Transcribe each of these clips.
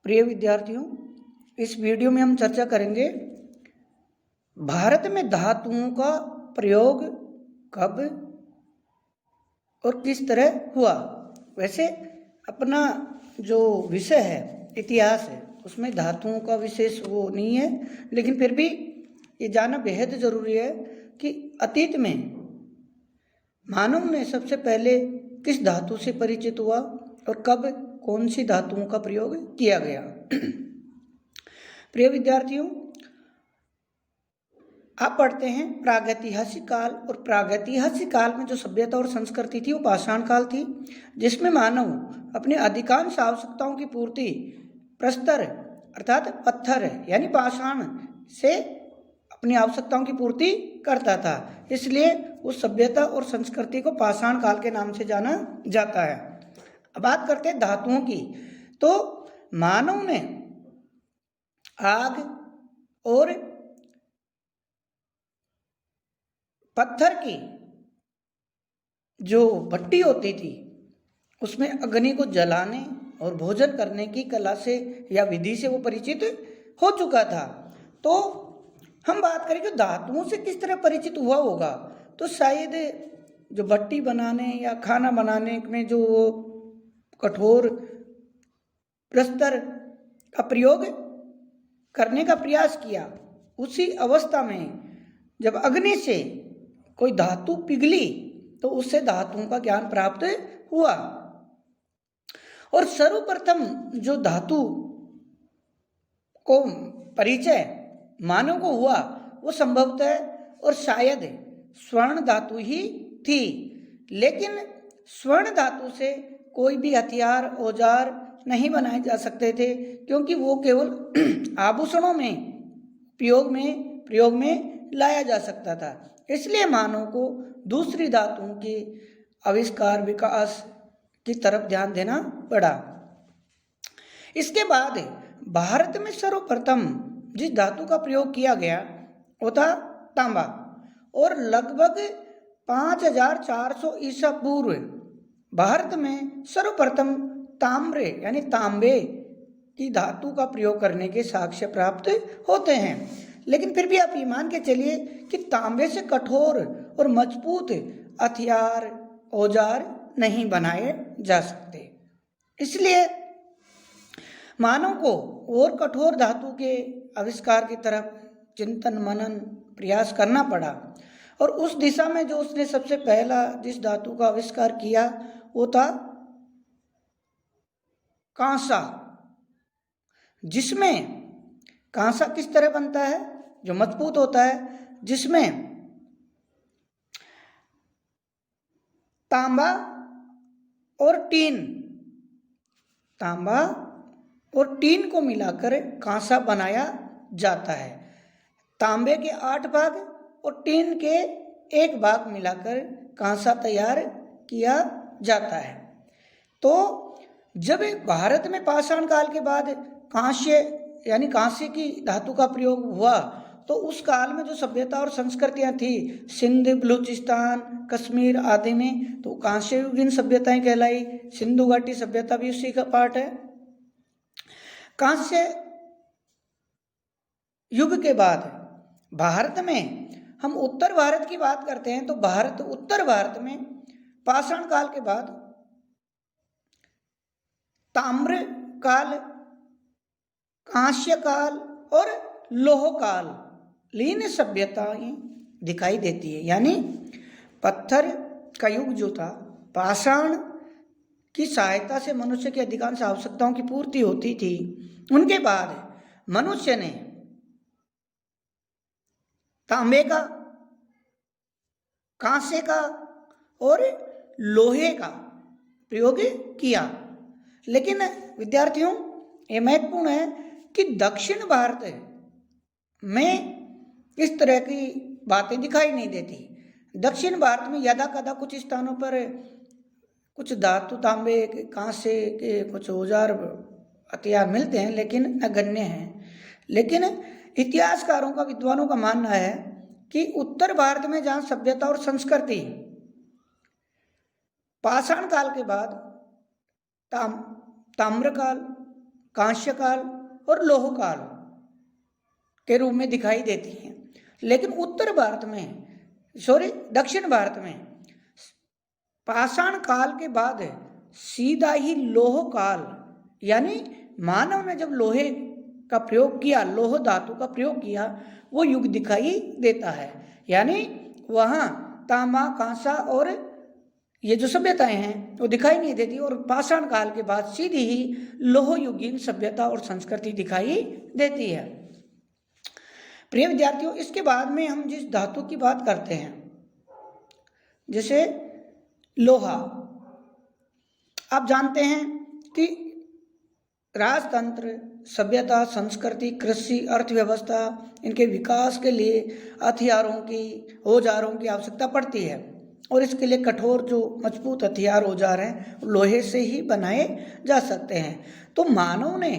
प्रिय विद्यार्थियों, इस वीडियो में हम चर्चा करेंगे भारत में धातुओं का प्रयोग कब और किस तरह हुआ। वैसे अपना जो विषय है इतिहास है, उसमें धातुओं का विशेष वो नहीं है, लेकिन फिर भी ये जानना बेहद ज़रूरी है कि अतीत में मानव ने सबसे पहले किस धातु से परिचित हुआ और कब कौन सी धातुओं का प्रयोग किया गया। प्रिय विद्यार्थियों, आप पढ़ते हैं प्रागैतिहासिक काल, और प्रागैतिहासिक काल में जो सभ्यता और संस्कृति थी वो पाषाण काल थी, जिसमें मानव अपने अधिकांश आवश्यकताओं की पूर्ति प्रस्तर अर्थात पत्थर यानी पाषाण से अपनी आवश्यकताओं की पूर्ति करता था। इसलिए उस सभ्यता और संस्कृति को पाषाण काल के नाम से जाना जाता है। अब बात करते हैं धातुओं की। तो मानव ने आग और पत्थर की जो भट्टी होती थी उसमें अग्नि को जलाने और भोजन करने की कला से या विधि से वो परिचित हो चुका था। तो हम बात करें कि धातुओं से किस तरह परिचित हुआ होगा, तो शायद जो भट्टी बनाने या खाना बनाने में जो कठोर प्रस्तर का प्रयोग करने का प्रयास किया, उसी अवस्था में जब अग्नि से कोई धातु पिघली तो उससे धातुओं का ज्ञान प्राप्त हुआ। और सर्वप्रथम जो धातु को परिचय मानव को हुआ वो संभवतः और शायद स्वर्ण धातु ही थी। लेकिन स्वर्ण धातु से कोई भी हथियार औजार नहीं बनाए जा सकते थे, क्योंकि वो केवल आभूषणों में प्रयोग में लाया जा सकता था। इसलिए मानव को दूसरी धातुओं के आविष्कार विकास की तरफ ध्यान देना पड़ा। इसके बाद भारत में सर्वप्रथम जिस धातु का प्रयोग किया गया वो था तांबा, और लगभग 5400 ईसा पूर्व भारत में सर्वप्रथम ताम्र यानी तांबे की धातु का प्रयोग करने के साक्ष्य प्राप्त होते हैं। लेकिन फिर भी आप ये मान के चलिए कि तांबे से कठोर और मजबूत हथियार औजार नहीं बनाए जा सकते। इसलिए मानव को और कठोर धातु के आविष्कार की तरफ चिंतन मनन प्रयास करना पड़ा, और उस दिशा में जो उसने सबसे पहला जिस धातु का आविष्कार किया वो था कांसा। जिसमें कांसा किस तरह बनता है, जो मजबूत होता है, जिसमें तांबा और टीन को मिलाकर कांसा बनाया जाता है। तांबे के 8 भाग और टीन के 1 भाग मिलाकर कांसा तैयार किया जाता है। तो जब भारत में पाषाण काल के बाद कांस्य यानी कांसे की धातु का प्रयोग हुआ, तो उस काल में जो सभ्यता और संस्कृतियां थी सिंध, बलूचिस्तान, कश्मीर आदि में, तो कांस्य युगीन सभ्यताएं कहलाई। सिंधु घाटी सभ्यता भी उसी का पार्ट है। कांस्य युग के बाद भारत में हम उत्तर भारत की बात करते हैं, तो उत्तर भारत में पाषाण काल के बाद ताम्र काल, कांस्य काल और लोह काल लीन सभ्यताएं दिखाई देती है। यानी पत्थर का युग जो था, पाषाण की सहायता से मनुष्य की अधिकांश आवश्यकताओं की पूर्ति होती थी। उनके बाद मनुष्य ने तांबे का, कांसे का और लोहे का प्रयोग किया। लेकिन विद्यार्थियों, ये महत्वपूर्ण है कि दक्षिण भारत में इस तरह की बातें दिखाई नहीं देती। दक्षिण भारत में यदा कदा कुछ स्थानों पर कुछ धातु तांबे कांसे के कुछ औजार हथियार मिलते हैं, लेकिन नगण्य हैं। लेकिन इतिहासकारों का, विद्वानों का मानना है कि उत्तर भारत में जहाँ सभ्यता और संस्कृति पाषाण काल के बाद ताम्रकाल, कांस्य काल और लोह काल के रूप में दिखाई देती हैं। लेकिन दक्षिण भारत में पाषाण काल के बाद सीधा ही लोह काल, यानी मानव ने जब लोहे का प्रयोग किया, लोह धातु का प्रयोग किया, वो युग दिखाई देता है। यानी वहाँ तांबा, कांसा और ये जो सभ्यताएं हैं वो दिखाई नहीं देती, और पाषाण काल के बाद सीधी ही लोह युगीन सभ्यता और संस्कृति दिखाई देती है। प्रिय विद्यार्थियों, इसके बाद में हम जिस धातु की बात करते हैं, जैसे लोहा, आप जानते हैं कि राजतंत्र, सभ्यता, संस्कृति, कृषि, अर्थव्यवस्था, इनके विकास के लिए हथियारों की, औजारों की आवश्यकता पड़ती है, और इसके लिए कठोर जो मजबूत हथियार औजार हैं लोहे से ही बनाए जा सकते हैं। तो मानव ने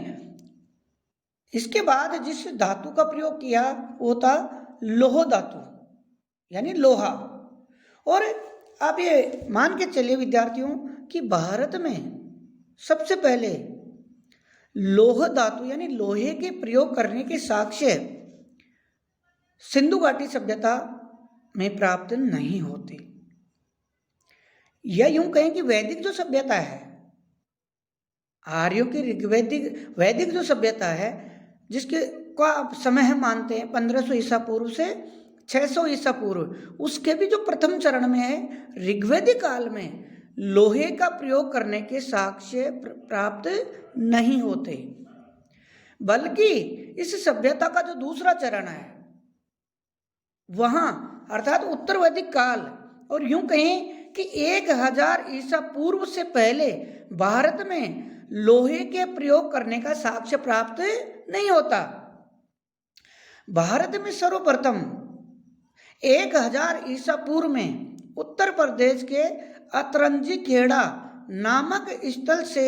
इसके बाद जिस धातु का प्रयोग किया वो था लोह धातु, यानी लोहा। और आप ये मान के चलिए विद्यार्थियों कि भारत में सबसे पहले लोह धातु यानी लोहे के प्रयोग करने के साक्ष्य सिंधु घाटी सभ्यता में प्राप्त नहीं होते, या यूं कहें कि वैदिक जो सभ्यता है, आर्यों की वैदिक जो सभ्यता है, जिसके का समय हम मानते हैं 1500 ईसा पूर्व से 600 ईसा पूर्व, उसके भी जो प्रथम चरण में है ऋग्वेदिक काल में लोहे का प्रयोग करने के साक्ष्य प्राप्त नहीं होते, बल्कि इस सभ्यता का जो दूसरा चरण है वहां अर्थात उत्तर वैदिक काल, और यूं कहें कि 1000 ईसा पूर्व से पहले भारत में लोहे के प्रयोग करने का साक्ष्य प्राप्त नहीं होता। भारत में सर्वप्रथम 1000 ईसा पूर्व में उत्तर प्रदेश के अतरंजी खेड़ा नामक स्थल से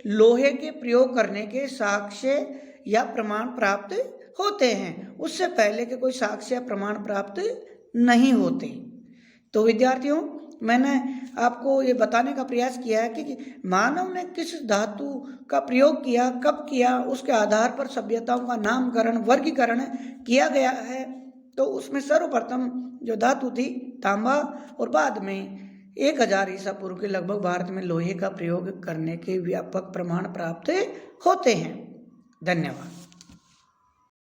लोहे के प्रयोग करने के साक्ष्य या प्रमाण प्राप्त होते हैं, उससे पहले के कोई साक्ष्य या प्रमाण प्राप्त नहीं होते। तो विद्यार्थियों, मैंने आपको ये बताने का प्रयास किया है कि मानव ने किस धातु का प्रयोग किया, कब किया, उसके आधार पर सभ्यताओं का नामकरण, वर्गीकरण किया गया है। तो उसमें सर्वप्रथम जो धातु थी तांबा, और बाद में 1000 ईसा पूर्व के लगभग भारत में लोहे का प्रयोग करने के व्यापक प्रमाण प्राप्त होते हैं। धन्यवाद।